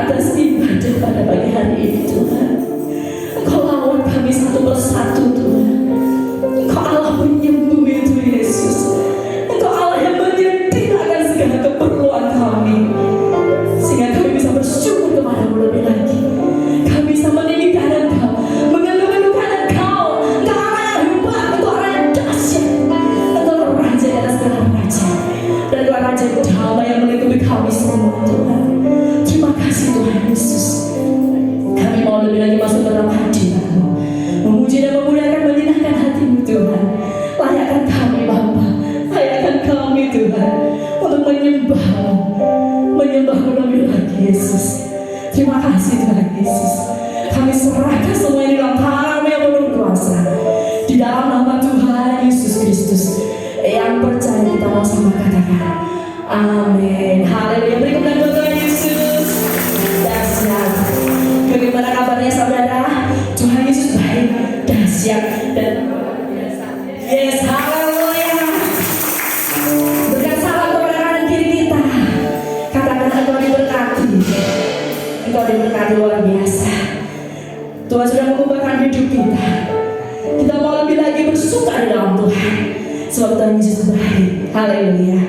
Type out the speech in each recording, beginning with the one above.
atas ibadah pada pagi hari ini Tuhan. Engkau lawan kami satu persatu Tuhan. Engkau Allah penyembuh itu Yesus. Engkau Allah yang menyediakan segala keperluan kami, sehingga kami bisa bersyukur kepada-Mu lebih lagi. Kami bisa meninggikan Engkau, mengeluh-elukan Engkau. Engkau Allah yang hebat, Engkau Allah yang dahsyat. Engkau Raja di atas segala raja, dan Engkau Raja damai yang melindungi kami semua Tuhan. Terima kasih Tuhan Yesus. Kami mau lebih lagi masuk dalam hadirat-Mu, memuji dan memuliakan, menyenangkan hati-Mu Tuhan. Layakkan kami Bapa, layakkan kami Tuhan untuk menyembah-Mu lebih lagi Yesus. Terima kasih Tuhan Yesus. Kami serahkan semua ini dalam tangan-Mu yang penuh kuasa, di dalam nama Tuhan Yesus Kristus. Yang percaya kita mau sama katakan amin. Haleluya. Beri kemuliaan buat Tuhan Yesus. Dahsyat. Bagaimana kabarnya saudara? Tuhan Yesus baik, dahsyat, dan luar biasa. Yes, haleluya. Berikan salam kepada kanan kiri kita. Katakan engkau diberkati. Engkau diberkati luar biasa. Tuhan sudah mengubahkan hidup kita. Kita mau lebih lagi bersuka di dalam Tuhan, sebab Tuhan Yesus baik. Haleluya.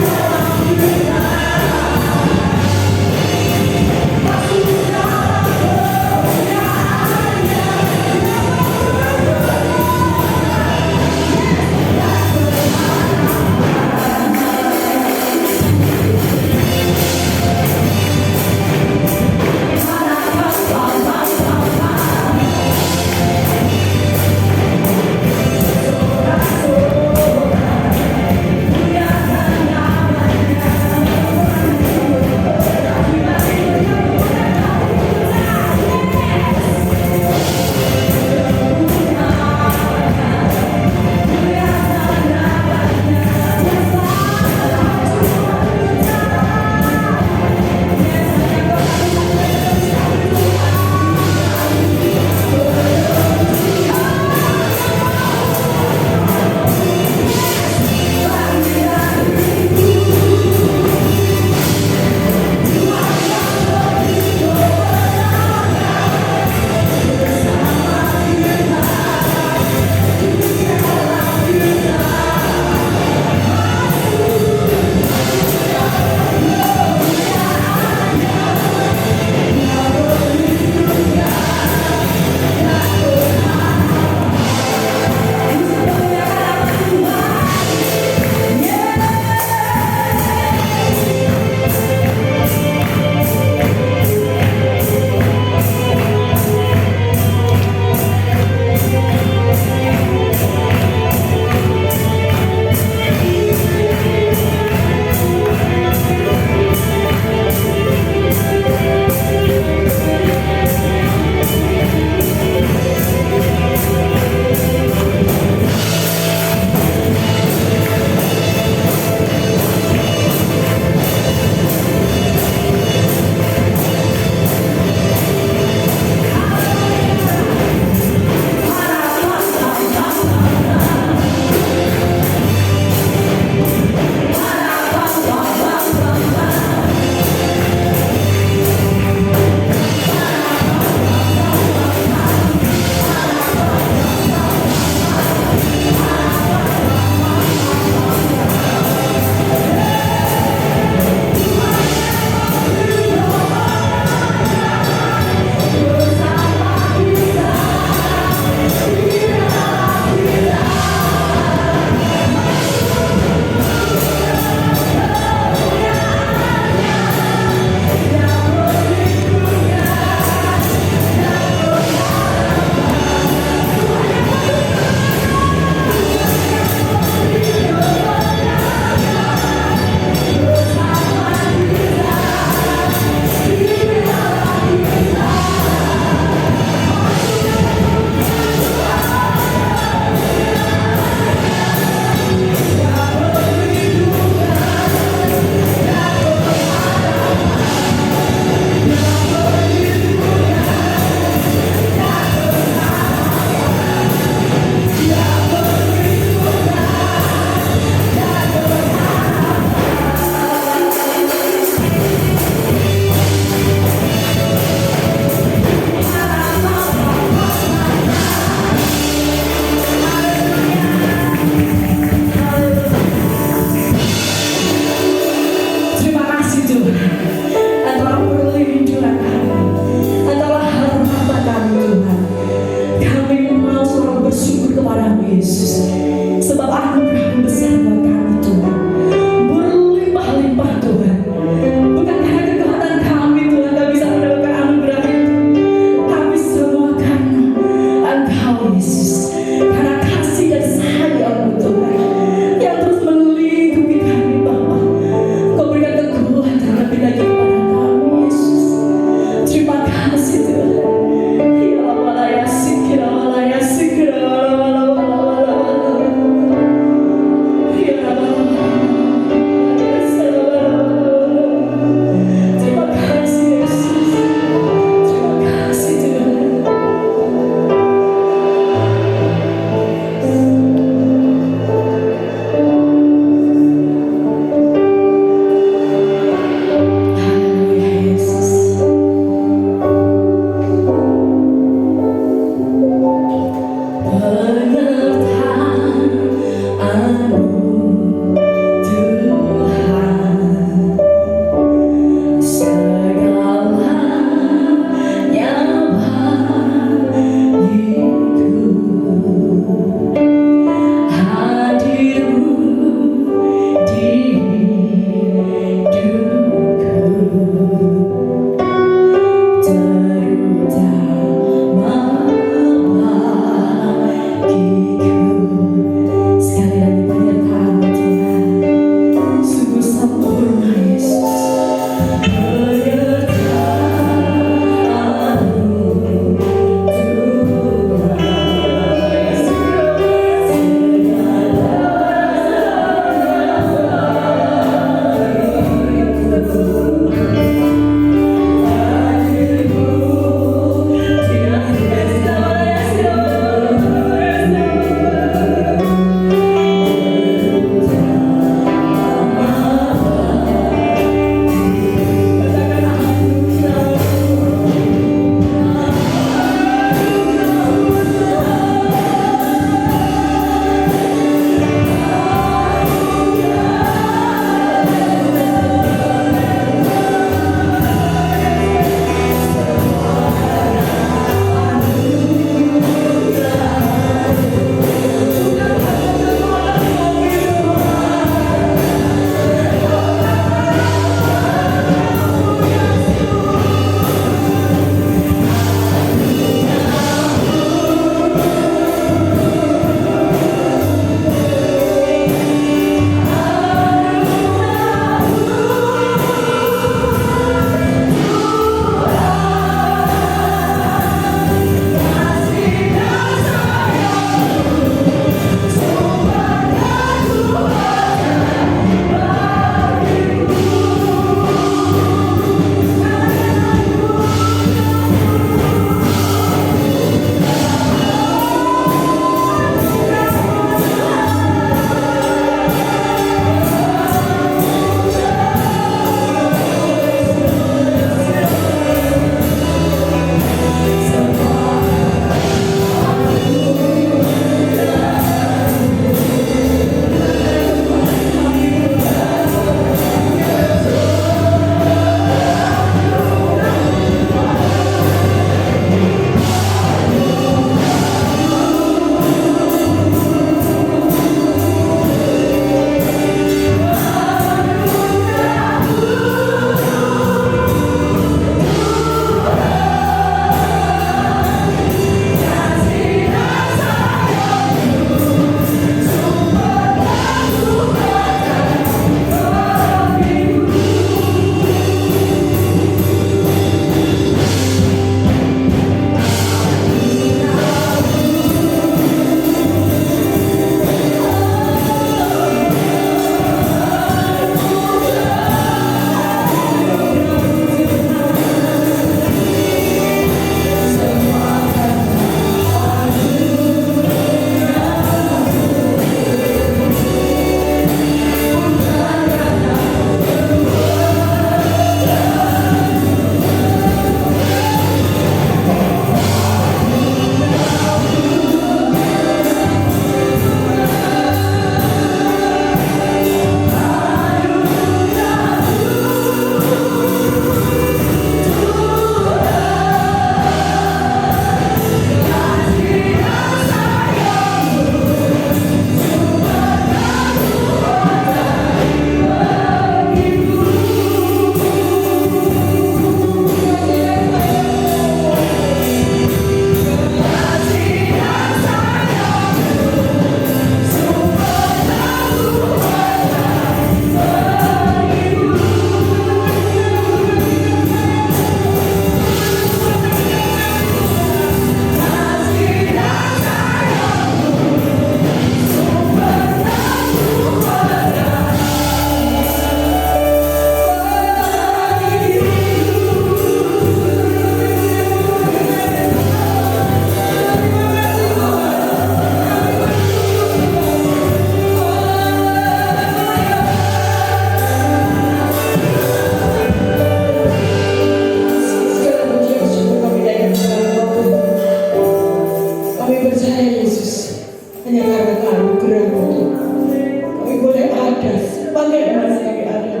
anugerah-Mu Tuhan. Kami boleh ada sebagaimana kami ada.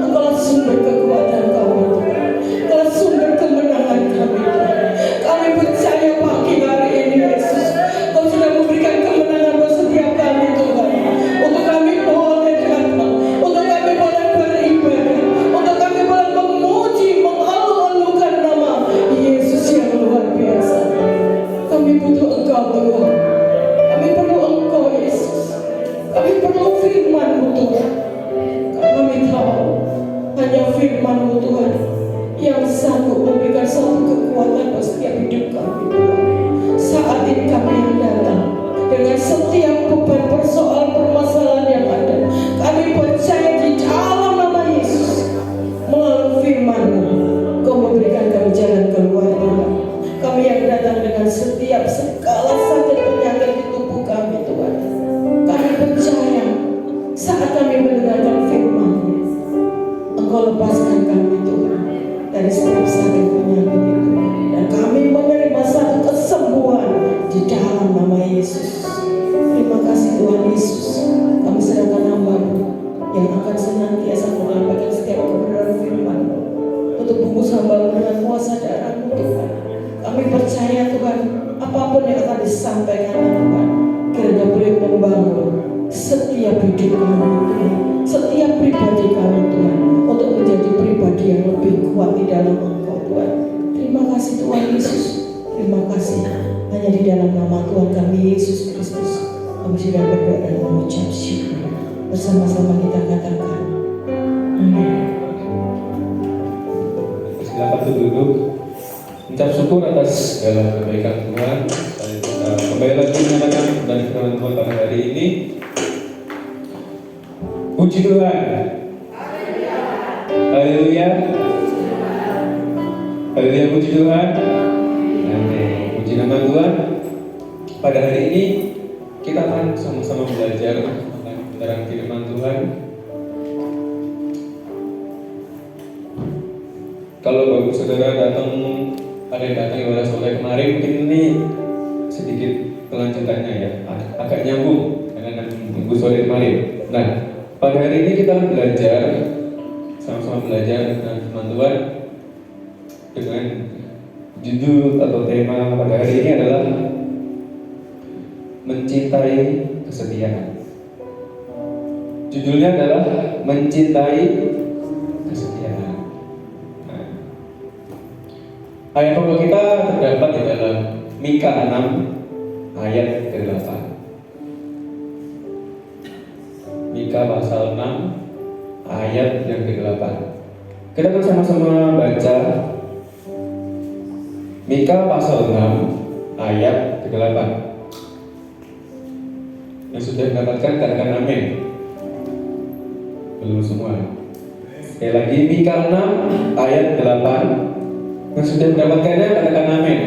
Engkaulah sumber kekuatan kami Tuhan. Engkaulah sumber kemenangan kami Tuhan. Kami percaya pagi hari ini Yesus, Kau sudah memberikan kemenangan buat setiap kami Tuhan. Untuk kami boleh datang, untuk kami boleh beribadah, untuk kami boleh memuji, mengalu-alukan nama Yesus yang luar biasa. Kami butuh Engkau Tuhan. Kami perlu Engkau Yesus. Kami perlu firman-Mu Tuhan. Karena kami tahu hanya firman-Mu Tuhan yang sanggup memberikan satu kekuatan buat setiap hidup kami Tuhan. Saat ini kami yang datang dengan setiap beban persoalan permasalahan yang ada, kami percaya di dalam nama Yesus melalui firman-Mu Kau memberikan kami jalan keluar Tuhan. Kami yang datang dengan setiap segala sakit penyakit di tubuh kami Tuhan, kami percaya saat kami mendengarkan firman-Mu Engkau lepaskan kami Tuhan dari setiap sakit penyakit itu, dan kami menerima satu kesembuhan di dalam nama Yesus. Terima kasih Tuhan Yesus. Kami serahkan hamba-Mu yang akan senantiasa menyampaikan setiap kebenaran firman-Mu untuk bungkus hamba-Mu dengan kuasa darah-Mu Tuhan. Kami percaya Tuhan, apapun yang akan disampaikan Tuhan, kiranya boleh membangun setiap hidup kami Tuhan, setiap pribadi kami Tuhan, untuk menjadi pribadi yang lebih kuat di dalam Engkau Tuhan. Terima kasih Tuhan Yesus. Terima kasih. Hanya di dalam nama Tuhan kami Yesus Kristus kami sudah berdoa dan mengucap syukur. Bersama-sama kita katakan amin. Silakan duduk. Ucap syukur atas segala kebaikan Tuhan. Kembali lagi menyatakan dari firman Tuhan pada hari ini. Puji Tuhan. Haleluya. Haleluya, puji Tuhan. Amin. Puji nama Tuhan. Pada hari ini kita akan sama-sama belajar tentang firman Tuhan. Kalau bagus saudara datang, ada yang datang ibadah sore kemarin, mungkin ini sedikit kelanjutannya ya, agak nyambung dengan minggu sore kemarin. Nah, pada hari ini kita belajar, sama-sama belajar tentang firman Tuhan dengan judul atau tema pada hari ini adalah mencintai kesetiaan. Judulnya adalah mencintai kesetiaan. Ayat pokok kita terdapat di dalam Mika 6 ayat ke-8. Mika pasal 6 ayat yang ke-8. Kita akan sama-sama baca Mika pasal 6 ayat ke-8. Yang sudah mendapatkan katakan amin. Belum semua. Sekali lagi Mika 6 ayat 8. Yang sudah mendapatkannya katakan amin.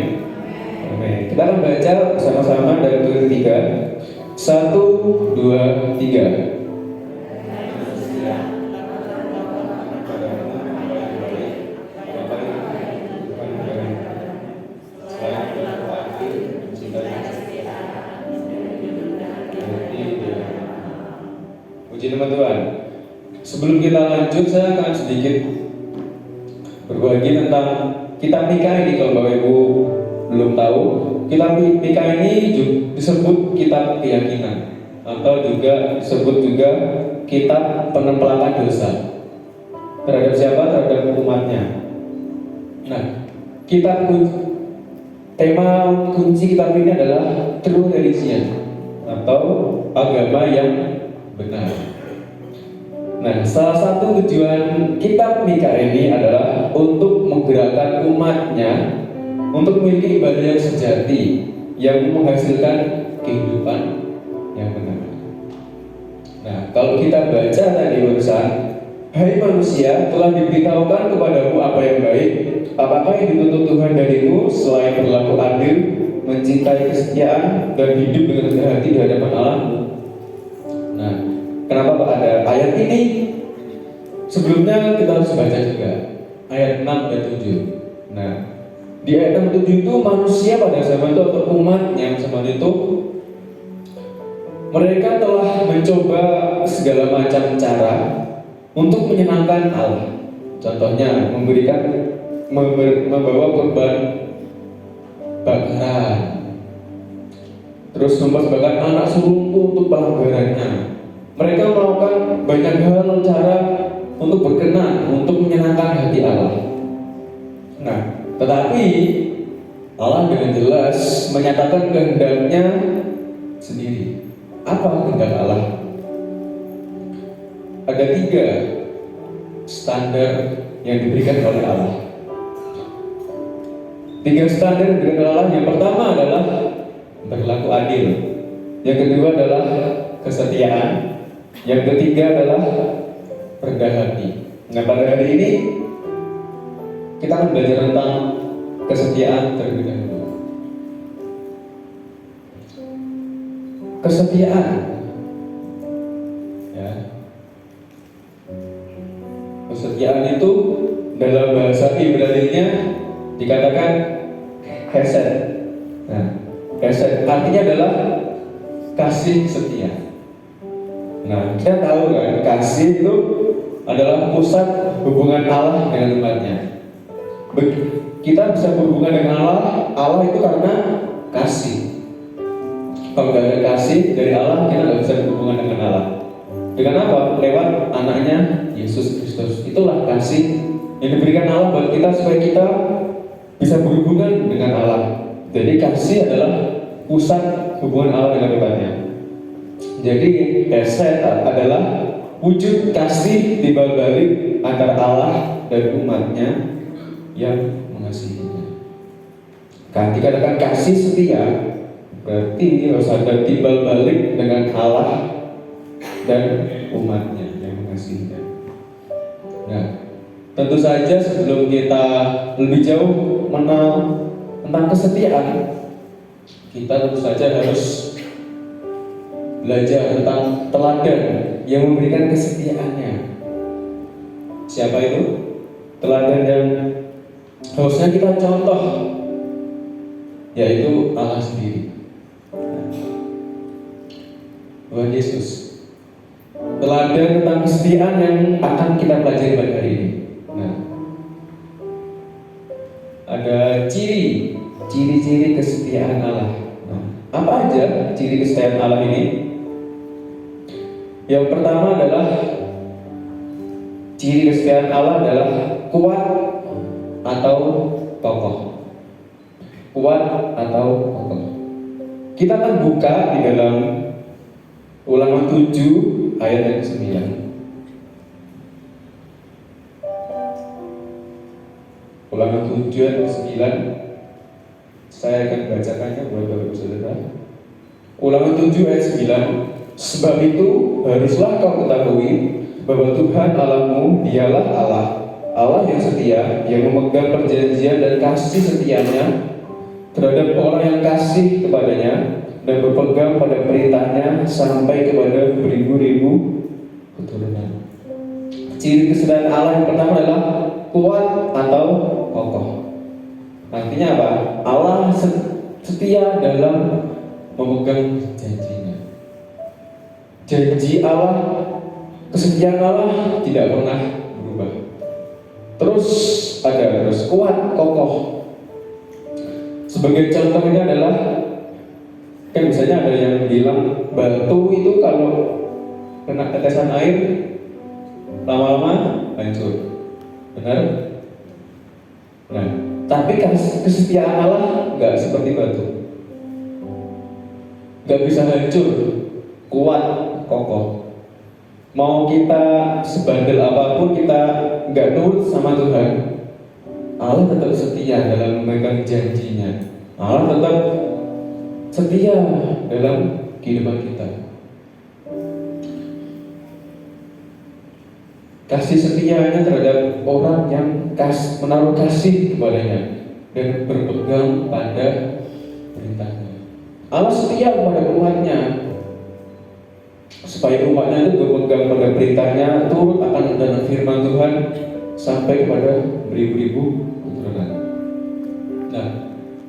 Amin. Kita akan baca bersama-sama dari tulis 3. 1, 2, 3. Puji nama Tuhan. Sebelum kita lanjut, saya akan sedikit berbagi tentang kitab Mika ini. Kalau Bapak Ibu belum tahu, kitab Mika ini disebut kitab keyakinan, atau juga disebut juga kitab penempelatan dosa terhadap siapa? Terhadap umatnya. Nah, tema kunci kitab ini adalah true religion, atau agama yang benar. Nah, salah satu tujuan kitab Mika ini adalah untuk menggerakkan umatnya untuk memiliki ibadah yang sejati yang menghasilkan kehidupan yang benar. Nah, kalau kita baca tadi urusan, hai manusia, telah diberitahukan kepadamu apa yang baik. Apakah yang dituntut Tuhan darimu selain berlaku adil, mencintai kesetiaan, dan hidup dengan rendah hati di hadapan Allah-mu? Nah, kenapa ada ayat ini? Sebelumnya kita harus baca juga ayat 6 dan 7. Nah, di ayat 6 dan 7 itu manusia pada zaman itu, atau umatnya zaman itu Mereka telah mencoba segala macam cara untuk menyenangkan Allah. Contohnya membawa korban bakaran, terus mempersembahkan anak sulungku untuk pelanggarannya. Mereka melakukan banyak hal cara untuk berkenan, untuk menyenangkan hati Allah. Nah, tetapi Allah dengan jelas menyatakan kehendaknya sendiri. Apa kehendak Allah? Ada 3 standar yang diberikan oleh Allah. 3 standar yang diberikan oleh Allah. Yang pertama adalah berlaku adil. Yang kedua adalah kesetiaan. Yang ketiga adalah rendah hati. Nah, pada hari ini kita akan belajar tentang kesetiaan terlebih dahulu. Kesetiaan, ya. Kesetiaan itu dalam bahasa Ibrani-nya dikatakan hesed. Nah, hesed artinya adalah kasih setia. Nah, kita tahu kan, kasih itu adalah pusat hubungan Allah dengan umatnya. Kita bisa berhubungan dengan Allah itu karena kasih. Kalau tidak ada kasih dari Allah, kita nggak bisa berhubungan dengan Allah. Dengan apa? Lewat anaknya Yesus Kristus. Itulah kasih yang diberikan Allah buat kita supaya kita bisa berhubungan dengan Allah. Jadi kasih adalah pusat hubungan Allah dengan umatnya. Jadi hesed adalah wujud kasih timbal balik antara Allah dan umatnya yang mengasihinya. Kan dikatakan kasih setia, berarti harus ada timbal balik dengan Allah dan umatnya yang mengasihinya. Nah, tentu saja sebelum kita lebih jauh mengenal tentang kesetiaan, kita tentu saja harus belajar tentang teladan yang memberikan kesetiaannya. Siapa itu? Teladan yang harusnya kita contoh, yaitu Allah sendiri, Tuhan Yesus. Teladan tentang kesetiaan yang akan kita pelajari pada hari ini. Nah, ada ciri-ciri kesetiaan Allah. Nah, apa aja ciri kesetiaan Allah ini? Yang pertama adalah ciri kesetiaan Allah adalah kuat atau kokoh. Kuat atau kokoh. Kita akan buka di dalam Ulangan 7 ayat yang ke-9. Ulangan 7 ayat ke-9. Saya akan bacakannya buat Bapak Ibu Saudara. Ulangan 7 ayat 9. Sebab itu haruslah kau ketahui bahwa Tuhan Allahmu dialah Allah, Allah yang setia, yang memegang perjanjian dan kasih setianya terhadap orang yang kasih kepadanya dan berpegang pada perintahnya sampai kepada beribu-ribu keturunan. Ciri kesetiaan Allah yang pertama adalah kuat atau kokoh. Artinya apa? Allah setia dalam memegang janjinya. Janji Allah, kesetiaan Allah tidak pernah berubah. Terus kuat, kokoh. Sebagai contohnya adalah, kan biasanya ada yang bilang batu itu kalau kena tetesan air lama-lama hancur. Benar? Nah, tapi kesetiaan Allah nggak seperti batu, nggak bisa hancur, kuat, kokoh. Mau kita sebandel apapun, kita nggak nurut sama Tuhan, Allah tetap setia dalam memegang janjinya. Allah tetap setia dalam kehidupan kita. Kasih setianya terhadap orang yang menaruh kasih kepadanya dan berpegang pada perintahnya. Allah setia kepada umatnya, supaya umatnya itu berpegang pada perintahnya, turut akan dengan firman Tuhan sampai kepada beribu-ribu keturunan. Nah,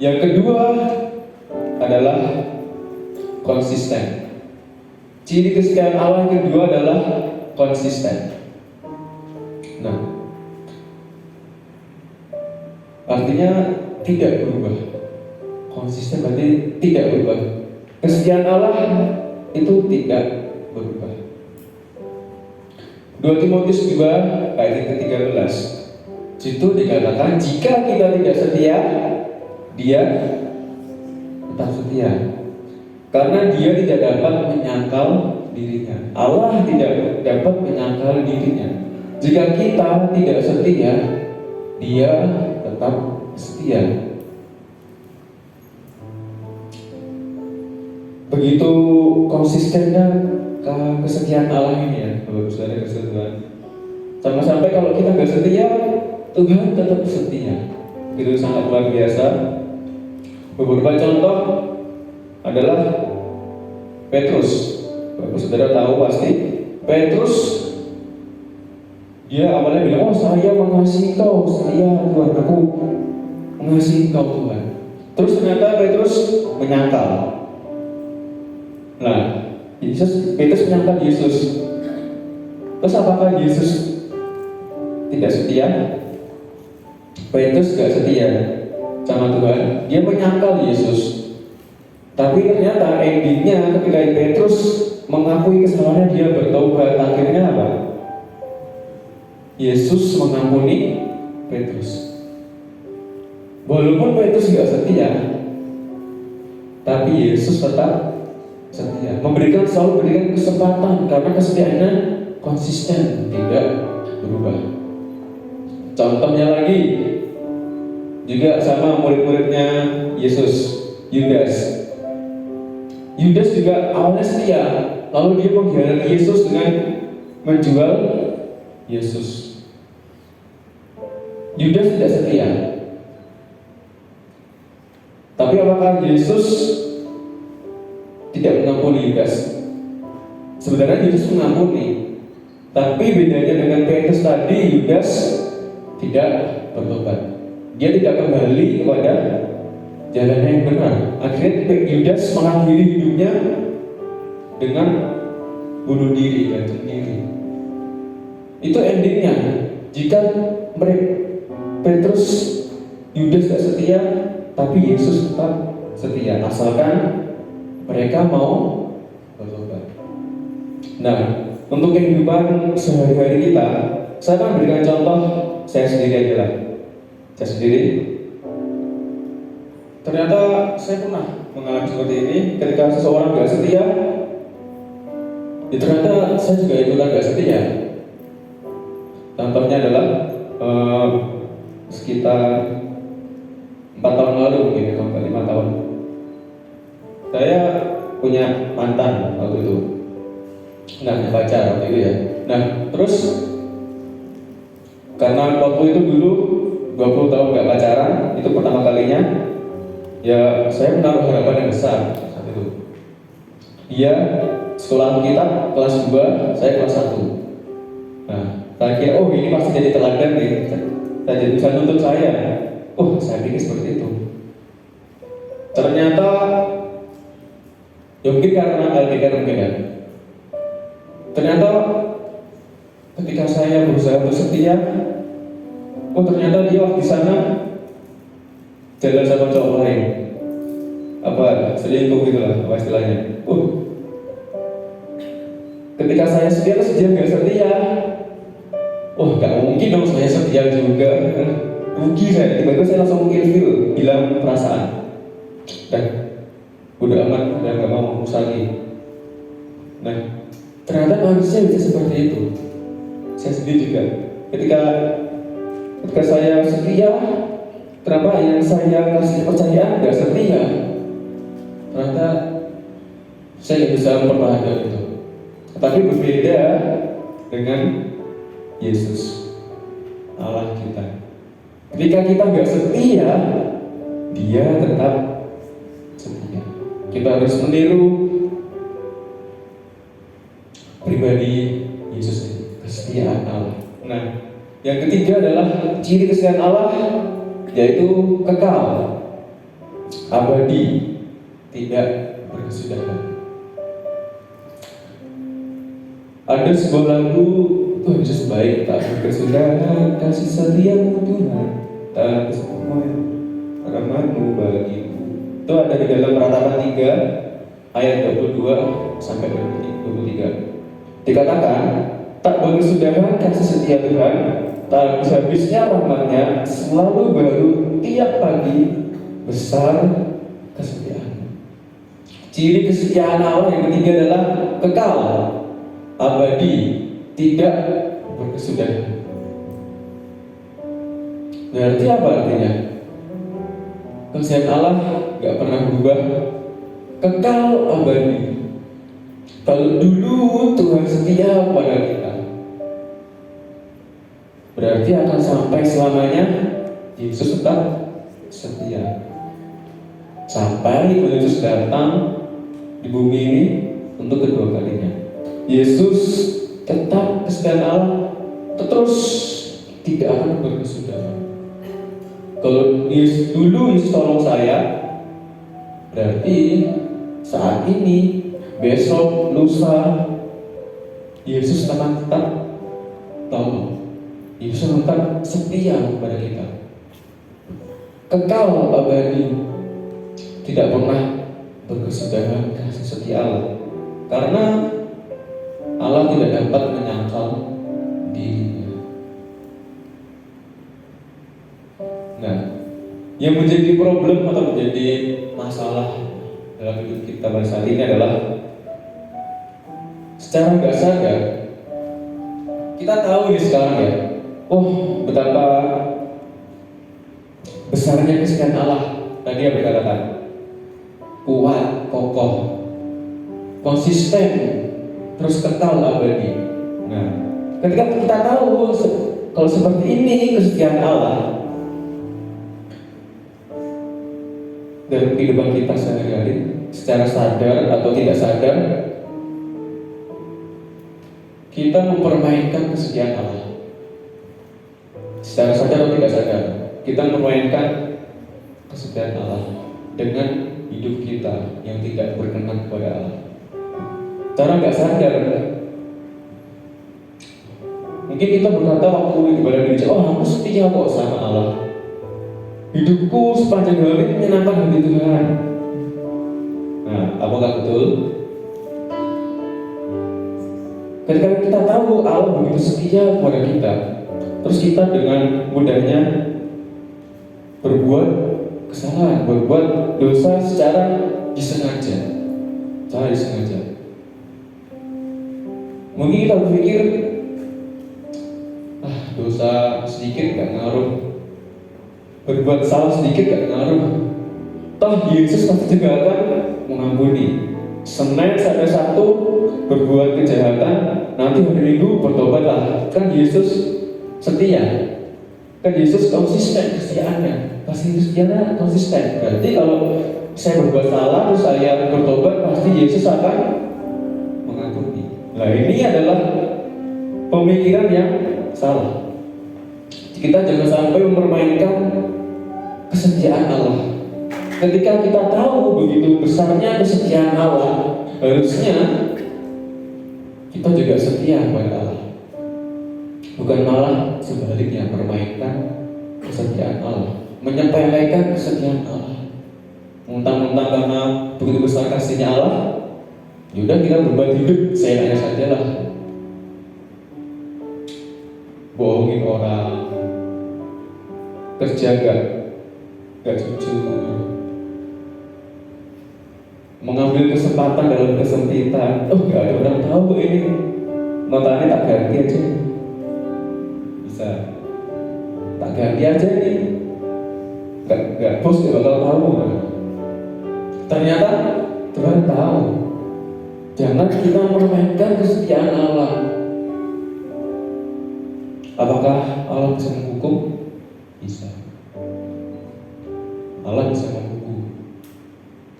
yang kedua adalah konsisten. Ciri kesetiaan Allah yang kedua adalah konsisten. Nah, artinya tidak berubah. Konsisten berarti tidak berubah. Kesetiaan Allah itu tidak berubah. 2 Timotius 2 ayat yang ke-13. Situ dikatakan jika kita tidak setia, dia tetap setia. Karena dia tidak dapat menyangkal dirinya. Allah tidak dapat menyangkal dirinya. Jika kita tidak setia, dia tetap setia. Begitu konsistennya kesetiaan Allah ini ya, Bapak Saudara kesatuan. Sampai kalau kita nggak setia, Tuhan tetap setia. Itu sangat luar biasa. Beberapa contoh adalah Petrus. Bapak Saudara tahu pasti Petrus, dia awalnya bilang, oh saya mengasihi kau, saya Tuhan, aku mengasihi kau Tuhan. Terus ternyata Petrus menyangkal. Nah, Petrus menyangkal Yesus. Terus apakah Yesus tidak setia? Petrus tidak setia sama Tuhan. Dia menyangkal Yesus. Tapi ternyata endingnya ketika Petrus mengakui kesalahannya, dia bertobat. Akhirnya apa? Yesus mengampuni Petrus. Walaupun Petrus tidak setia, tapi Yesus tetap setia. Selalu memberikan kesempatan karena kesetiaannya konsisten, tidak berubah. Contohnya lagi juga sama murid-muridnya Yesus, Yudas. Yudas juga awalnya setia, lalu dia mengkhianati Yesus dengan menjual Yesus. Yudas tidak setia. Tapi apakah Yesus tidak mengampuni Yudas? Sebenarnya Yesus mengampuni, tapi bedanya dengan Petrus tadi, Yudas tidak bertobat. Dia tidak kembali kepada jalannya yang benar. Akhirnya Yudas mengakhiri hidupnya dengan bunuh diri, gantung diri. Itu endingnya. Jika Petrus, Yudas tidak setia, tapi Yesus tetap setia, asalkan mereka mau bertobat. Nah, untuk kehidupan sehari-hari kita, saya akan berikan contoh saya sendiri aja lah. Saya sendiri, ternyata saya pernah mengalami seperti ini. Ketika seseorang gak setia, ya ternyata saya juga ikutan gak setia. Contohnya adalah sekitar 4 tahun lalu mungkin, atau 5 tahun. Saya punya mantan waktu itu. Nah, pacar waktu itu ya. Nah, terus karena waktu itu dulu 20 tahun gak pacaran, itu pertama kalinya, ya saya menaruh harapan yang besar saat itu. Dia sekolah kita kelas 2, saya kelas 1. Nah, saya kira, oh ini pasti jadi teladan nih, saya jadi bisa nuntut saya. Oh, saya pikir seperti itu. Ternyata ya mungkin karena LDR mungkin ya. Ternyata ketika saya berusaha untuk setia, oh ternyata dia waktu di sana jalan sama cowok lain, apa selingkuh gitulah apa istilahnya. Ketika saya setia terus dia nggak setia, oh nggak mungkin dong saya setia juga, rugi saya. Tiba-tiba saya langsung ilfil, bilang perasaan, dan udah amat, udah nggak mau ngurus lagi. Nah, ternyata manusia bisa seperti itu. Saya sendiri juga. Ketika saya setia, kenapa yang saya kasih kepercayaan nggak setia? Ternyata saya nggak bisa mempertahankan itu. Tapi berbeda dengan Yesus, Allah kita. Ketika kita nggak setia, Dia tetap setia. Kita harus meniru pribadi Yesus ini, kesetiaan Allah. Nah, yang ketiga adalah ciri kesetiaan Allah, yaitu kekal, abadi, tidak berkesudahan. Ada sebuah lagu, Tuhan Yesus baik, tak berkesudahan, kasih setiamu Tuhan, tak semua rahmat-Mu bagiku. Itu ada di dalam Ratapan 3 ayat 22 sampai 23. Dikatakan, tak berkesudahan kasih setia Tuhan, tak habis-habisnya rahmat-Nya, selalu baru tiap pagi, besar kesetiaan. Ciri kesetiaan Allah yang ketiga adalah kekal, abadi, tidak berkesudahan. Berarti apa artinya? Kesetiaan Allah gak pernah berubah, kekal, abadi. Kalau dulu Tuhan setia kepada kita, berarti akan sampai selamanya Yesus tetap setia. Sampai Yesus datang di bumi ini untuk kedua kalinya. Yesus tetap kesetiaan Allah terus tidak akan berkesudahan. Kalau dulu Yesus tolong saya, berarti saat ini, besok, lusa, Yesus akan tetap tolong. Yesus tetap setia kepada kita. Kekal abadi, tidak pernah berkesudahan kasih setia Allah. Karena Allah tidak dapat menyangkal dirinya. Nah, yang menjadi problem atau menjadi masalah dalam hidup kita pada saat ini adalah secara nggak sadar kita tahu ini sekarang ya, betapa besarnya kesetiaan Allah. Tadi yang berkatakan kuat, kokoh, konsisten, terus kekal abadi. Nah, ketika kita tahu kalau seperti ini kesetiaan Allah dalam kehidupan kita sehari-hari, secara sadar atau tidak sadar, kita mempermainkan kesetiaan Allah. Secara sadar atau tidak sadar, kita mempermainkan kesetiaan Allah dengan hidup kita yang tidak berkenan kepada Allah. Cara nggak sadar, mungkin kita berkata waktu ibadah gereja, aku setia kok sama Allah. Hidupku sepanjang hari menyenangkan hati Tuhan. Nah, apakah betul? Ketika kita tahu Allah begitu setia kepada kita, terus kita dengan mudahnya berbuat kesalahan, berbuat dosa secara disengaja. Mungkin kita berpikir, dosa sedikit gak ngaruh, berbuat salah sedikit gak ngaruh, toh Yesus pasti juga akan mengampuni. Senin sampai Sabtu berbuat kejahatan, nanti hari Minggu bertobatlah. Kan Yesus setia, kan Yesus konsisten kesetiaannya, pasti kesetiaannya konsisten. Berarti kalau saya berbuat salah terus saya bertobat, pasti Yesus akan mengampuni. Nah, ini adalah pemikiran yang salah. Kita jangan sampai mempermainkan kesetiaan Allah. Ketika kita tahu begitu besarnya kesetiaan Allah, harusnya kita juga setia kepada Allah. Bukan malah sebaliknya mempermainkan kesetiaan Allah, menyepelekan kesetiaan Allah. Mentang-mentang karena begitu besar kasihnya Allah, yaudah kita berbuat hidup seenaknya saja lah. Bohongin orang, kerja gak jujur, mengambil kesempatan dalam kesempitan. Gak ada orang tahu ini, notanya tak ganti aja, bisa tak ganti aja nih, gak bos gak bakal tahu. Ternyata Tuhan tahu. Jangan kita meremehkan kesetiaan Allah. Apakah Allah bisa menghukum? Bisa. Allah bisa menghukum.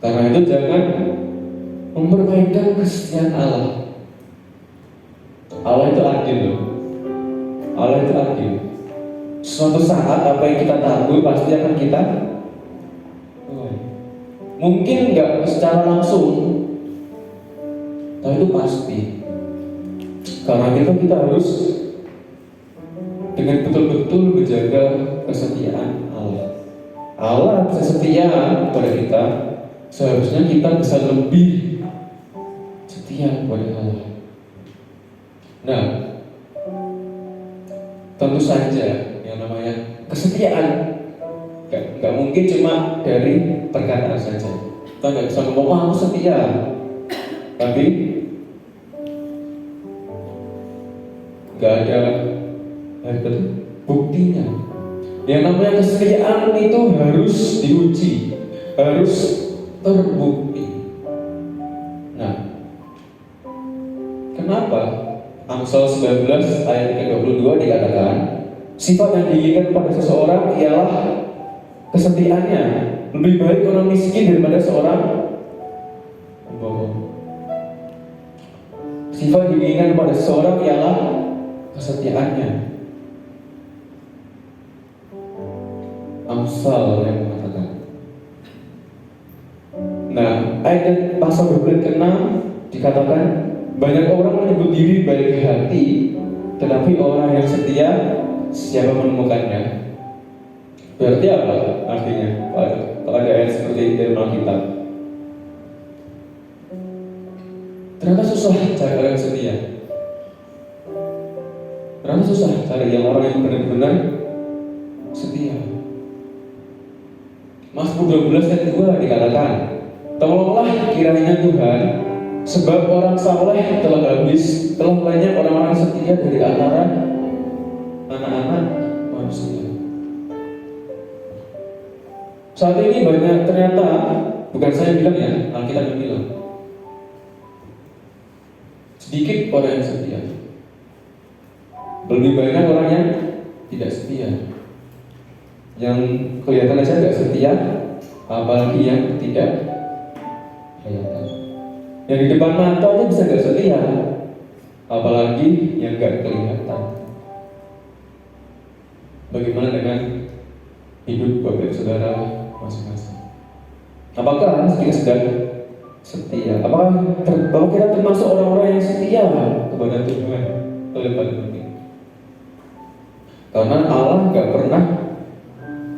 Karena itu jangan mempermainkan kesetiaan Allah. Allah itu adil loh. Allah itu adil. Suatu saat apa yang kita tabur pasti akan kita mungkin nggak secara langsung, tapi itu pasti Karena itu kita harus dengan betul-betul menjaga kesetiaan Allah. Allah bisa setia kepada kita, seharusnya kita bisa lebih setia kepada Allah. Nah, tentu saja yang namanya kesetiaan gak mungkin cuma dari perkataan saja. Kita gak bisa ngomong aku setia, tapi gak ada buktinya. Yang namanya kesetiaan itu harus diuji, harus terbukti. Nah, kenapa Amsal 19 ayat 32 dikatakan sifat yang diinginkan pada seseorang ialah kesetiaannya. Lebih baik orang miskin daripada seorang pembohong. Sifat yang diinginkan pada seseorang ialah kesetiaannya. Amsal yang mengatakan. Nah, ayat pasal 12 ke-6 dikatakan banyak orang menyebut diri baik hati, tetapi orang yang setia siapa menemukannya? Berarti apa artinya? Kalau ada ayat seperti itu dalam Alkitab, ternyata susah cari orang setia. Ternyata susah cari yang orang yang benar-benar setia. Mazmur 12 ayat 2 dikatakan, tolonglah kiranya Tuhan, sebab orang saleh telah habis, telah banyak orang-orang setia dari antara anak-anak manusia. Saat ini banyak ternyata, bukan saya bilang ya, Alkitab yang bilang, sedikit orang yang setia, lebih banyak orang yang tidak setia. Yang kelihatan aja nggak setia, apalagi yang tidak kelihatan. Yang di depan mata aja bisa nggak setia, apalagi yang nggak kelihatan. Bagaimana dengan hidup bapak saudara masing-masing? Apakah kita sedang setia? Apakah kita termasuk orang-orang yang setia kepada Tuhan? Itu yang paling penting. Karena Allah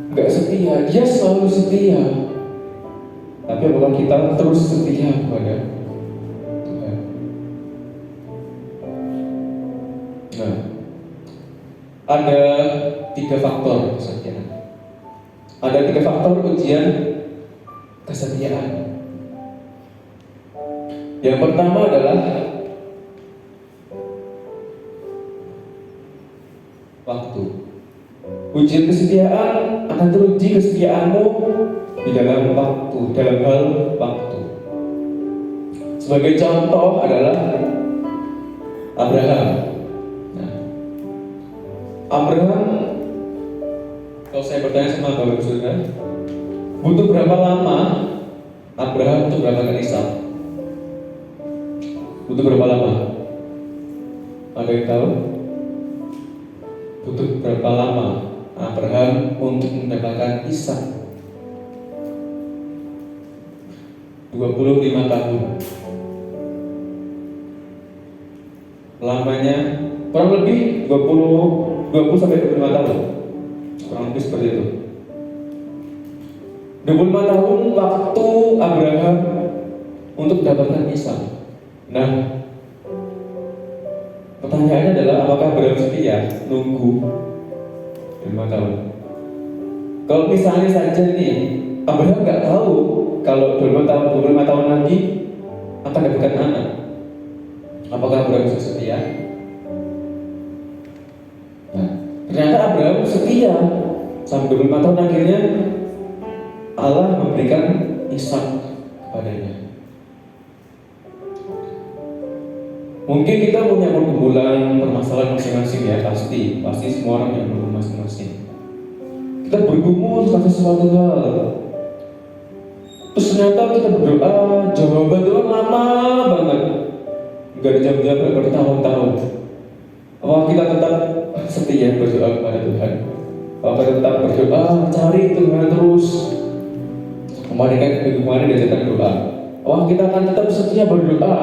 nggak setia, Dia selalu setia. Tapi apakah kita terus setia kepada Tuhan? Nah, ada 3 faktor kesetiaan. Ada 3 faktor ujian kesetiaan. Yang pertama adalah waktu. Ujian kesetiaan akan teruji kesetiaanmu di dalam waktu, dalam hal waktu. Sebagai contoh adalah Abraham. Nah, Abraham, kalau saya bertanya sama Bapak Saudara, butuh berapa lama Abraham untuk mendapatkan Ishak? Butuh berapa lama? Ada yang tahu? Butuh berapa lama Abraham untuk mendapatkan Ishak? 25 tahun. Lamanya kurang lebih 20 sampai 25 tahun. Kurang lebih seperti itu. 25 tahun waktu Abraham untuk mendapatkan Ishak. Nah, pertanyaannya adalah apakah Abraham setia nunggu 5 tahun? Kalau misalnya saja nih Abraham nggak tahu kalau 25 tahun lagi akan dapatkan anak, apakah Abraham bisa setia? Nah, ternyata Abraham setia sampai 25 tahun, akhirnya Allah memberikan Ishak kepadanya. Mungkin kita punya pergumulan, permasalahan masing-masing ya, pasti semua orang yang bergumul masing-masing. Kita bergumul tentang sesuatu hal, terus ternyata kita berdoa, jawaban Tuhan lama banget, nggak dijawab bertahun-tahun. Apakah kita tetap setia berdoa kepada Tuhan? Apakah kita tetap berdoa, cari Tuhan terus? Kemarin diajarkan doa. Apakah kita akan tetap setia berdoa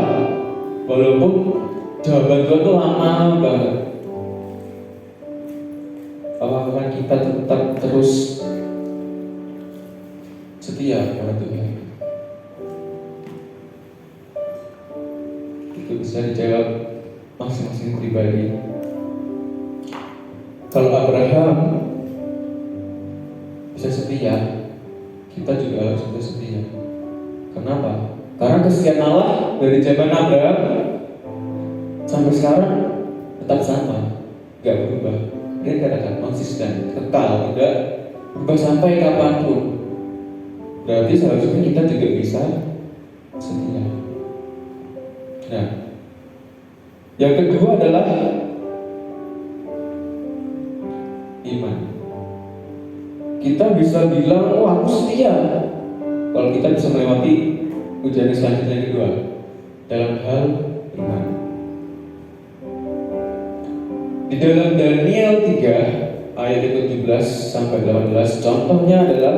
walaupun jawaban Tuhan tuh lama banget. Apakah kita tetap terus setia pada Tuhan? Itu bisa dijawab masing-masing pribadi. Kalau Abraham bisa setia, kita juga harus bisa setia. Kenapa? Karena kesetiaan Allah dari zaman Abraham sampai sekarang tetap sama, gak berubah. Dia katakan konsisten, kekal, tidak berubah sampai kapanpun. Berarti seharusnya kita juga bisa setia. Nah, yang kedua adalah iman. Kita bisa bilang, oh aku setia, kalau kita bisa melewati ujian selanjutnya yang kedua dalam hal iman. Di dalam Daniel 3 ayat 17 sampai 18, contohnya adalah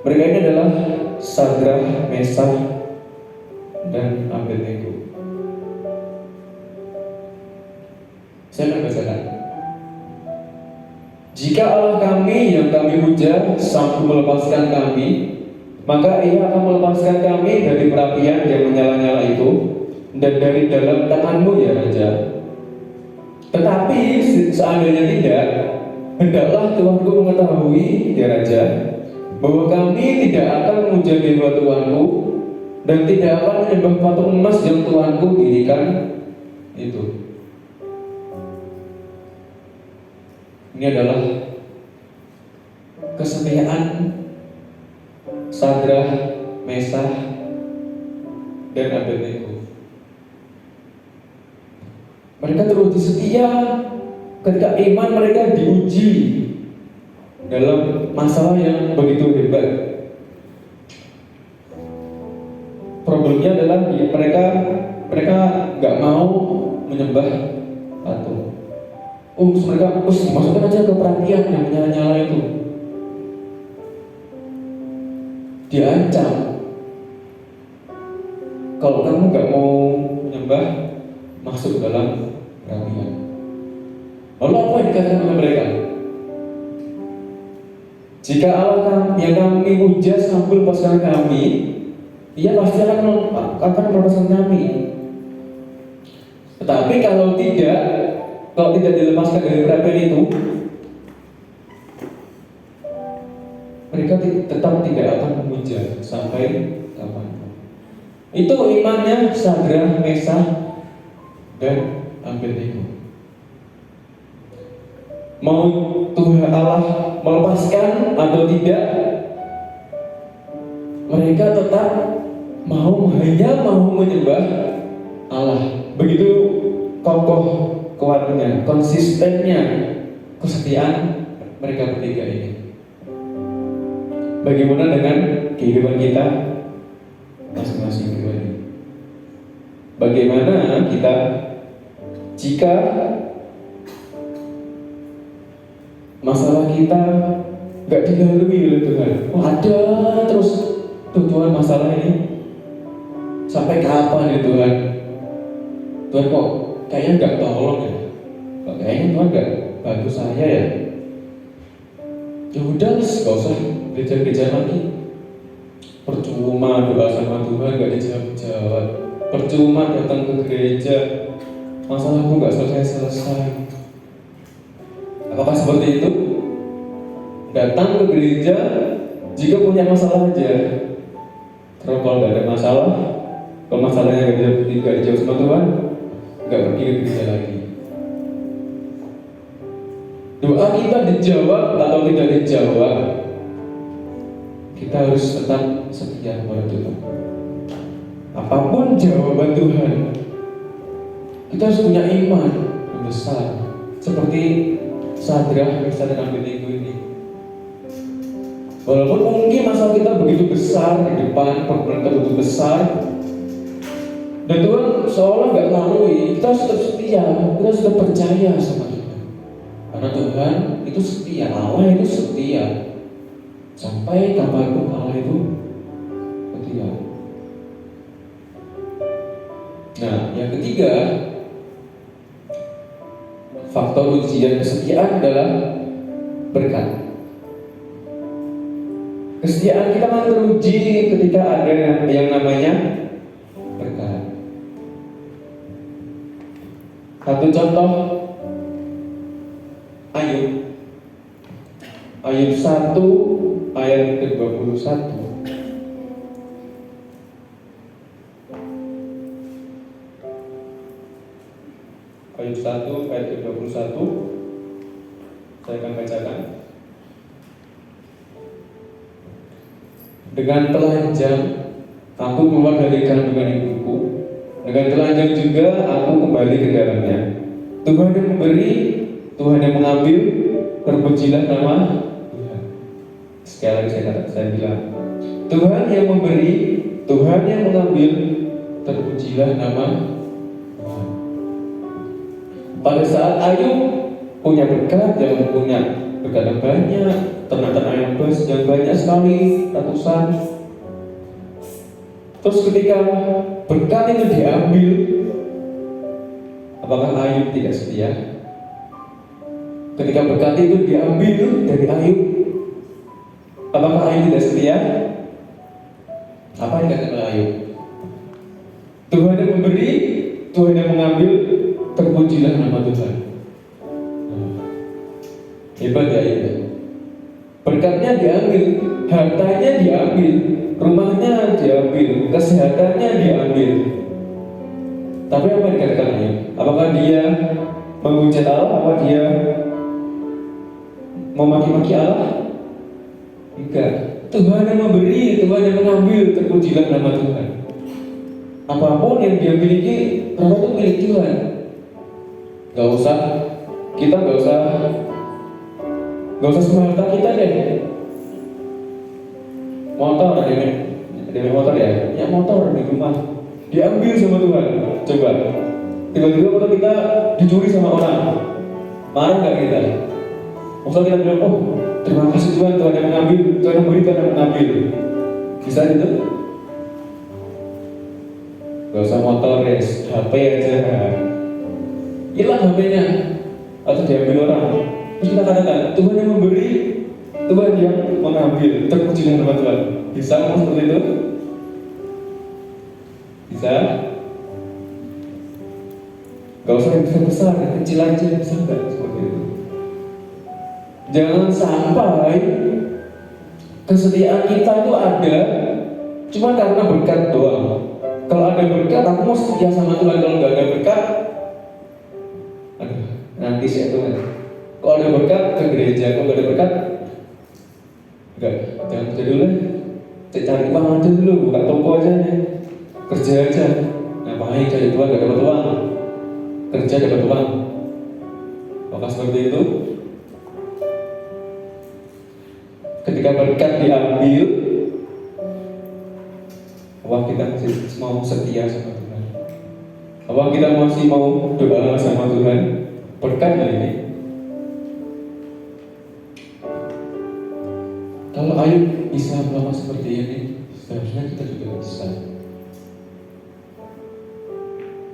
mereka ini adalah Sadrah, Mesah, dan Abednego. Saya akan bacakan. Jika Allah kami yang kami puja sanggup melepaskan kami, maka Ia akan melepaskan kami dari perapian yang menyala-nyala itu dan dari dalam tangan-Mu ya Raja. Tetapi seandainya tidak, hendaklah Tuanku mengetahui ya Raja, bahwa kami tidak akan memuja dewa Tuanku dan tidak akan menyembah patung emas yang Tuanku dirikan itu. Ini adalah kesetiaan Sadrah, Mesah, dan Abednego. Mereka teruji setia ketika iman mereka diuji dalam masalah yang begitu hebat. Problemnya adalah mereka nggak mau menyembah patung. Mereka masukkan aja ke perapian yang menyala-nyala itu. Diancam, kalau kamu nggak mau menyembah, masuk dalam perapian. Lalu apa yang dikatakan oleh mereka? Jika Allah yang kami puja sambil melepaskan kami, Ia pasti akan melepaskan kami. Tetapi kalau tidak dilepaskan dari perapian itu, mereka tetap tidak akan memuja sampai kapan. Itu imannya Sadrah, Mesah, dan Abednego. Mau Tuhan Allah melepaskan atau tidak, mereka tetap hanya mau menyembah Allah. Begitu kokoh, kuatnya, konsistennya kesetiaan mereka bertiga ini. Bagaimana dengan kehidupan kita masing-masing pribadi? Bagaimana kita jika masalah kita nggak dilalui oleh Tuhan? Ada terus Tuhan masalah ini. Sampai kapan ya Tuhan? Tuhan kok kayaknya nggak tolong ya? Kok kayaknya Tuhan nggak bantu saya ya? Ya udah, nggak usah gereja-gereja lagi. Percuma doa sama Tuhan nggak dijawab-jawab. Percuma datang ke gereja, masalahku nggak selesai. Apakah seperti itu? Datang ke gereja jika punya masalah aja. Terus kalau nggak ada masalah, kalau masalahnya nggak dijawab sama Tuhan, nggak pergi ke gereja lagi. Doa kita dijawab atau tidak dijawab, kita harus tetap setia kepada Tuhan. Apapun jawaban Tuhan, kita harus punya iman yang besar, seperti Sadrah, Mesah, dan Abednego ini. Walaupun mungkin masalah kita begitu besar di depan, pemerintah begitu besar, dan Tuhan seolah nggak melalui, kita harus tetap setia, kita harus tetap percaya sama Tuhan. Karena Tuhan itu setia, Allah itu setia. Sampai kapanpun Allah itu setia. Nah, yang ketiga, faktor ujian kesetiaan adalah berkat. Kesetiaan kita akan teruji ketika ada yang namanya berkat. Satu contoh, Ayub 1 ayat ke-21. Ayub 1 ayat ke-21, saya akan bacakan. Dengan telanjang aku keluar dari kandungan ibuku, dengan telanjang juga aku kembali ke dalamnya. Tuhan yang memberi, Tuhan yang mengambil, terpujilah nama Tuhan. Sekali lagi saya bilang, Tuhan yang memberi, Tuhan yang mengambil, terpujilah nama Tuhan. Pada saat Ayub punya berkat, yang punya berkat yang banyak, ternak-ternak yang banyak sekali, ratusan. Terus ketika berkat itu diambil, apakah Ayub tidak setia? Ketika berkat itu diambil dari Ayub, apakah Ayub tidak setia? Apa yang dikatakan Ayub? Tuhan yang memberi, Tuhan yang mengambil, terpujilah nama Tuhan. Hebat ya Ayub. Berkatnya diambil, hartanya diambil, rumahnya diambil, kesehatannya diambil. Tapi apa yang dikatakan Ayub? Apakah dia menghujat Allah? Apa dia memaki-maki Allah? Enggak. Tuhan yang memberi, Tuhan yang mengambil, terpujilah nama Tuhan. Apapun yang dia miliki, karena itu milik Tuhan. Kita gak usah semua harta kita deh. Motor ada motor ya? Ya motor di rumah diambil sama Tuhan. Coba tiba-tiba motor kita dicuri sama orang, marah gak kita? Masa kita bilang, oh terima kasih Tuhan, Tuhan yang mengambil, Tuhan yang beri, Tuhan yang mengambil. Bisa gitu? Gak usah motor ya, HP aja. Hilang HP-nya atau diambil orang. Terus kita katakan, Tuhan yang memberi, Tuhan yang mengambil, terpujilah nama Tuhan. Bisa ngomong seperti itu? Bisa? Gak usah yang besar-besar, yang kecil aja, bisa gak seperti itu? Jangan sampai kesetiaan kita itu ada cuma karena berkat doang. Kalau ada berkat, aku mau setia sama Tuhan. Kalau nggak ada berkat, aduh, nanti sih Tuhan. Kalau ada berkat ke gereja, kalau nggak ada berkat, enggak, jangan kerja dulu. Cari uang aja dulu, buka toko aja nih, kerja aja. Ngapain cari Tuhan nggak dapat uang, kerja dapat uang. Maka seperti itu, ketika berkat diambil, apakah kita masih mau setia sama Tuhan? Apakah kita masih mau doa sama Tuhan? Berkat kali ini. Kalau Ayub bisa melakukan seperti ini, seharusnya kita juga bisa.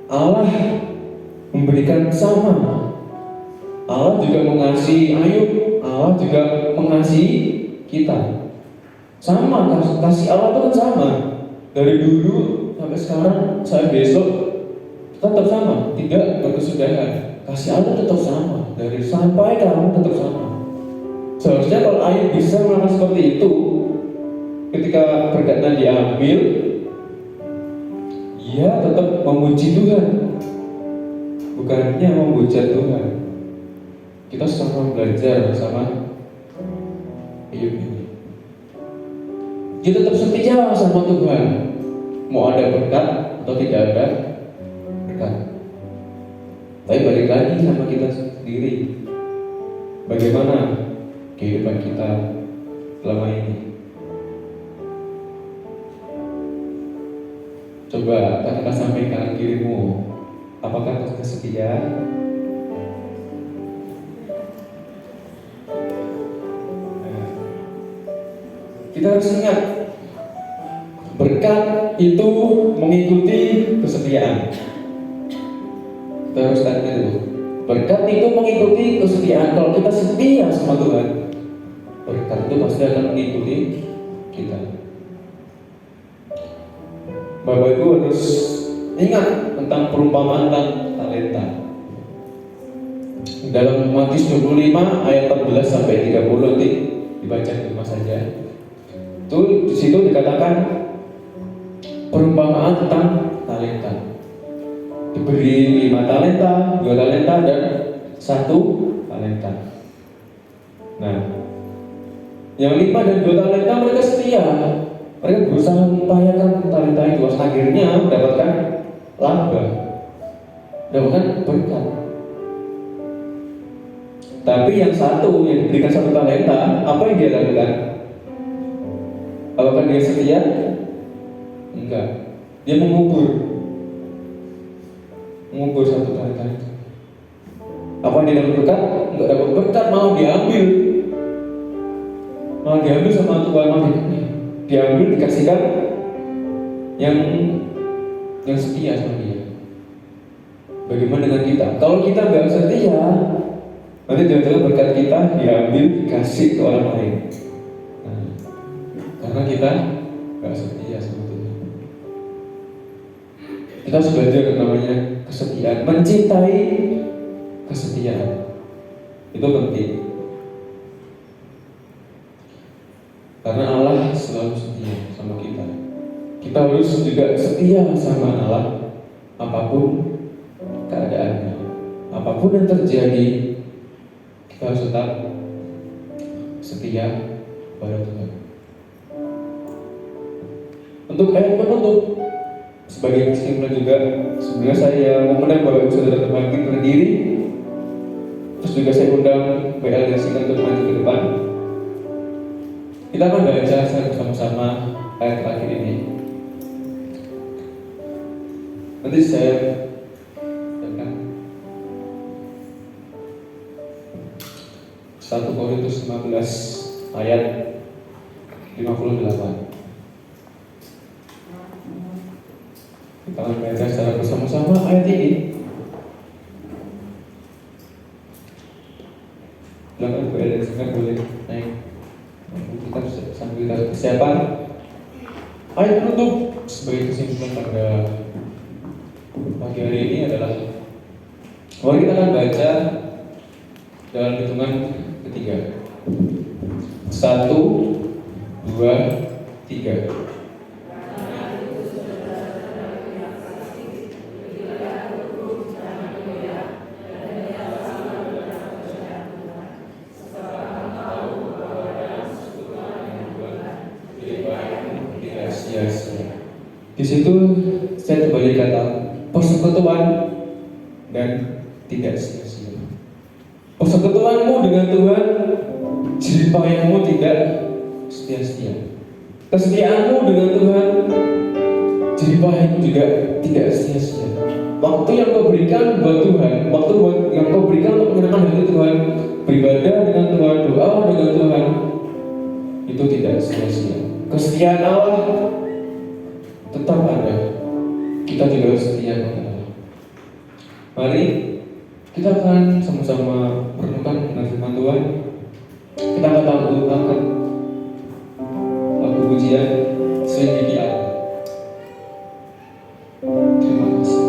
Allah memberikan sama. Allah juga mengasihi Ayub, Allah juga mengasihi kita. Sama, kasih Allah itu kan sama. Dari dulu sampai sekarang, sampai besok tetap sama, tidak berkesudahan. Kasih Allah tetap sama, dari sampai kamu tetap sama. Seharusnya kalau Ayub bisa melakukan seperti itu, ketika berkatnya diambil, ia tetap memuji Tuhan, bukannya menghujat Tuhan. Kita sama belajar bersama Ayub ini. Kita tetap setia sama Tuhan, mau ada berkat atau tidak ada berkat. Tapi balik lagi sama kita sendiri, bagaimana kehidupan kita selama ini. Coba katakan sampai kanan kirimu, apakah kau setia? Kita harus ingat, berkat itu mengikuti kesetiaan. Kita harus ingat itu. Berkat itu mengikuti kesetiaan. Kalau kita setia sama Tuhan, berkat itu pasti akan mengikuti kita. Bapak Ibu harus ingat tentang perumpamaan tentang talenta. Dalam Matius 25 ayat 14 sampai 30 nanti dibaca di rumah saja. Itu di situ dikatakan perumpamaan tentang talenta. Diberi 5 talenta, 2 talenta dan 1 talenta. Nah, yang 5 dan 2 talenta mereka setia. Mereka berusaha mengupayakan talenta itu, akhirnya mendapatkan laba, mendapatkan berkat. Tapi yang satu, yang diberikan 1 talenta, apa yang dia lakukan? Apakah dia setia? Enggak. Dia mengubur 1 talenta itu. Apa dia dapat berkat? Enggak dapat berkat, malah diambil sama Tuhan. Diambil, dikasihkan yang setia sama dia. Bagaimana dengan kita? Kalau kita nggak setia, nanti jangan-jangan berkat kita diambil, dikasih ke orang lain. Nah, karena kita nggak setia sama Tuhan. Kita harus belajar namanya kesetiaan, mencintai kesetiaan. Itu penting. Karena Allah selalu setia sama kita. Kita harus juga setia sama Allah apapun keadaannya, apapun yang terjadi. Kita harus tetap setia kepada Tuhan. Untuk ayat penutup, sebagai kesimpulan juga, sebenarnya saya mengundang Bapak Ibu Saudara terbangkit berdiri. Terus juga saya undang BL dan Singkat untuk maju ke depan. Kita akan baca bersama-sama ayat terakhir ini. Nanti saya akan 1 Korintus 15 ayat 58. Kita akan baca secara bersama-sama ayat ini. Silakan Bu Ellen Singkat boleh naik. Kita sambil kita persiapan. Ayat penutup sebagai kesimpulan pada pagi hari ini adalah, mari kita akan baca dalam hitungan ketiga. 1, 2, 3. Di situ saya kembali kata persekutuan dan tidak sia-sia. Persekutuanmu dengan Tuhan, jerih payahmu tidak sia-sia. Kesetiaanmu dengan Tuhan, jerih payahmu juga tidak sia-sia. Waktu yang kau berikan buat Tuhan, waktu yang kau berikan untuk menyenangkan hati Tuhan, beribadah dengan Tuhan, doa dengan Tuhan, itu tidak sia-sia. Kesetiaan Allah tetap ada. Kita juga harus setia kepada Allah. Mari kita akan sama-sama merenungkan firman Tuhan. Kita akan angkat lagu pujian Selidiki Allah. Terima kasih.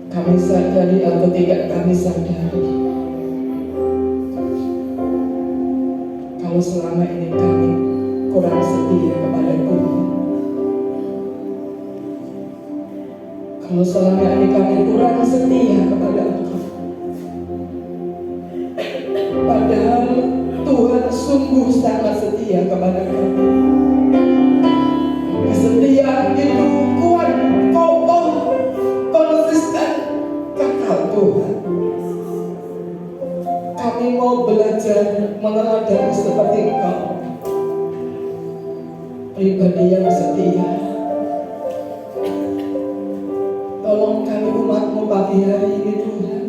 Kami sadari atau tidak kami sadari, kalau selama ini kami kurang setia kepada Tuhan, kalau selama ini kami kurang setia kepada Engkau, padahal Tuhan sungguh sangat setia kepada kami. Kesetiaan itu kuat, kokoh, konsisten, kekal Tuhan. Kami mau belajar meneladani seperti Engkau, pribadi yang setia. Tolong kami umat-Mu pagi hari ini Tuhan,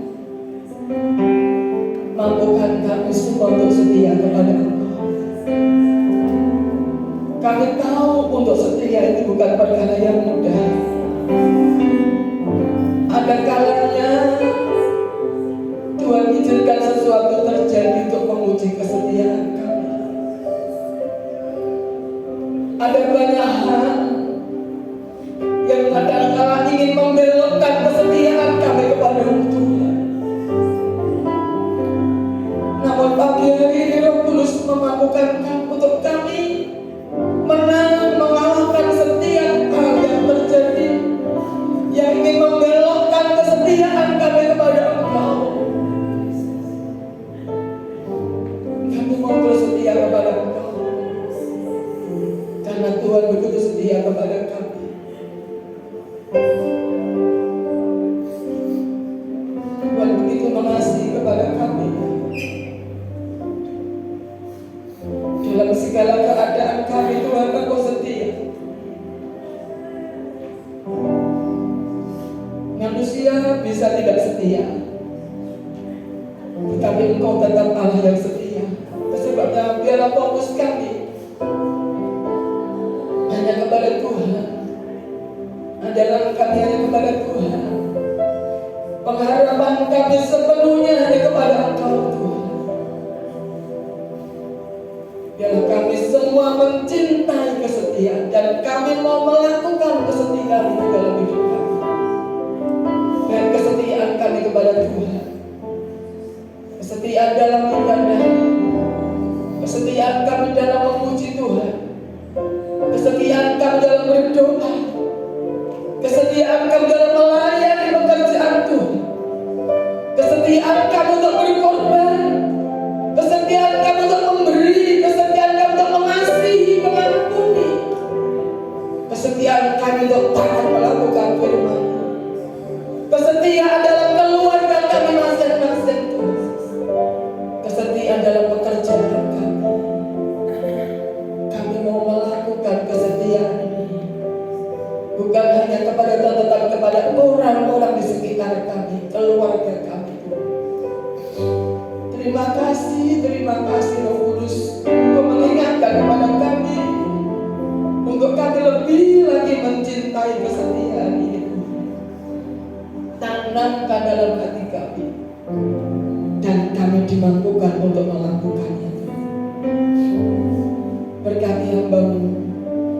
mampukan kami semua untuk setia kepada Engkau. Kami tahu untuk setia itu bukan perkara yang mudah. Ada kalanya Tuhan izinkan sesuatu terjadi untuk menguji kesetiaan kami. Ada banyak hal yang kadang-kala ingin membelokkan kesetiaan kami kepada Tuhan. Namun pagi hari ini Roh Kudus memampukan untuk kami menang, mengalahkan setiap hal yang terjadi yang ingin membelokkan kesetiaan kami kepada Engkau. Kami mau bersetia kepada Engkau karena Tuhan begitu setia kepada kami. Tuhan begitu mengasihi kepada kami. Dalam segala keadaan kami Tuhan Engkau setia. Manusia bisa tidak setia, tetapi Engkau tetap Allah yang setia. Sebabnya biarlah fokus kami hanya kepada Tuhan. Andalan kami hanya kepada Tuhan. Pengharapan kami sepenuhnya hanya kepada Engkau Tuhan. Biarlah kami semua mencintai kesetiaan dan kami mau melakukan kesetiaan itu dalam hidup kami. Dan kesetiaan kami kepada Tuhan, kesetiaan dalam ibadah, kesetiaan kami dalam memuji Tuhan, kesetiaan kami dalam berdoa, kesetiaan kami dalam melayani pekerjaan Tuhan, kesetiaan kami untuk berkorban, kesetiaan kami untuk memberi, kesetiaan kami untuk mengasihi, mengampuni, kesetiaan kami untuk taat melakukan firman, kesetiaan dalam keluarga kami masing-masing Tuhan, kesetiaan dalam pekerjaan kami. Kami mau melakukan kesetiaan ini bukan hanya kepada Tuhan, tetapi kepada orang-orang di sekitar kami, keluarga kami. Terima kasih Roh Kudus untuk mengingatkan kepada kami, untuk kami lebih lagi mencintai kesetiaan ini. Tanamkan dalam hati kami dan kami dimampukan untuk melakukannya. Berkati hamba-Mu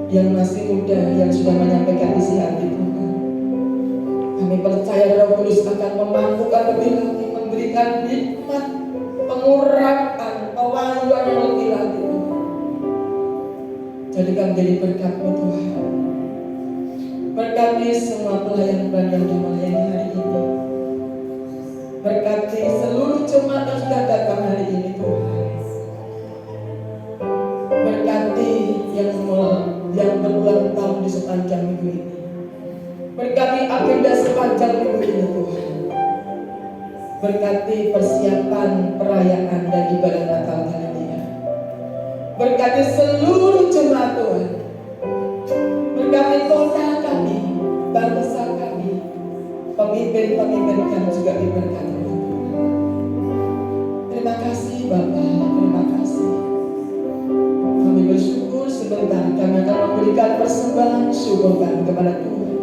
yang masih muda, yang sudah menyampaikan isi hati Tuhan. Kami percaya Roh Kudus akan memampukan lebih lagi, memberikan nikmat, pengurapan, pewahyuan yang lebih lagi. Jadikan jadi berkat-Mu Tuhan. Berkati semua pelayan-pelayan yang sudah melayani hari ini. Berkati seluruh jemaat yang sudah datang hari ini Tuhan. Berkati yang berulang tahun di sepanjang minggu ini. Berkati agenda sepanjang minggu ini Tuhan. Berkati persiapan perayaan dan ibadah Natal kali ini. Berkati seluruh jemaat Tuhan. Berkati kota kami, bangsa kami, pemimpin-pemimpin kami juga diberkati. Terima kasih Bapa, terima kasih. Kami bersyukur sebentar kami akan memberikan persembahan syukur kami kepada Tuhan.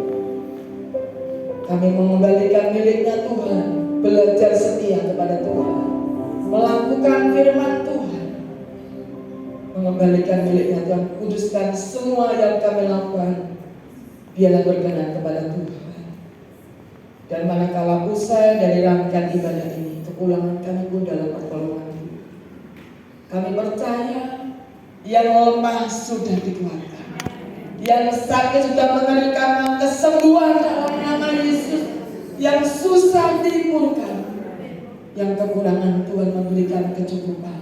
Kami mengembalikan miliknya Tuhan, belajar setia kepada Tuhan, melakukan firman Tuhan, mengembalikan miliknya Tuhan. Kuduskan semua yang kami lakukan, biarlah berkenan kepada Tuhan. Dan manakala usai dari rangkaian ibadah ini, kepulangan kami pun dalam pertolongan Tuhan. Kami percaya yang lemah sudah dikuatkan, yang sakit sudah memberikan kesembuhan dalam nama Yesus, yang susah dimurkan, yang kekurangan Tuhan memberikan kecukupan,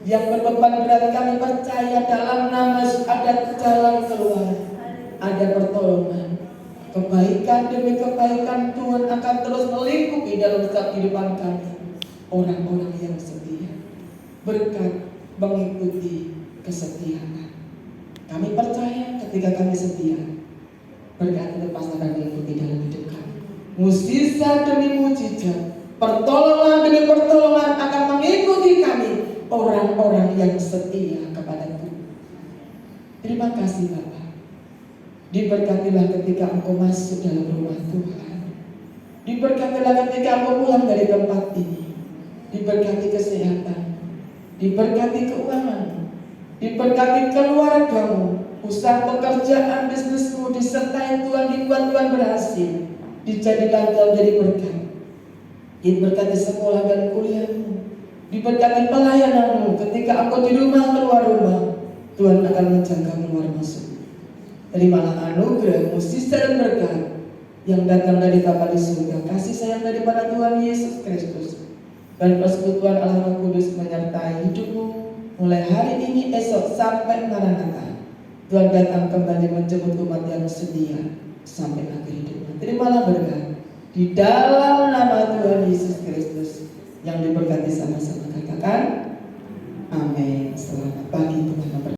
yang berbeban berat kami percaya dalam nama Yesus ada jalan keluar, ada pertolongan. Kebaikan demi kebaikan Tuhan akan terus melingkupi dalam setiap kehidupan kami. Orang-orang yang setia, berkat mengikuti kesetiaan. Kami percaya ketika kami setia, berkat itu pasti akan mengikuti dalam hidup kami. Mukjizat demi mukjizat, pertolongan demi pertolongan akan mengikuti kami. Orang-orang yang setia kepada Tuhan. Terima kasih Bapak. Diberkatilah ketika engkau masuk dalam rumah Tuhan. Diberkatilah ketika engkau pulang dari tempat ini. Diberkati kesehatan, diberkati keuangan, diberkati keluargamu, usaha pekerjaan bisnismu disertai Tuhan, dibuat Tuhan berhasil, dijadikan Tuhan jadi berkat. Diberkati sekolah dan kuliahmu, diberkati pelayananmu. Ketika engkau di rumah keluar rumah, Tuhan akan menjaga keluar masuk. Terimalah anugerah, mukjizat dan berkat yang datang dari Bapa di surga, kasih sayang daripada Tuhan Yesus Kristus, dan persekutuan Allah Roh Kudus menyertai hidupmu mulai hari ini, esok sampai Maranatha. Tuhan datang kembali menjemput umat yang setia sampai akhir hidupnya. Terimalah berkat di dalam nama Tuhan Yesus Kristus yang diberkati sama-sama. Katakan amin. Selamat pagi Tuhan.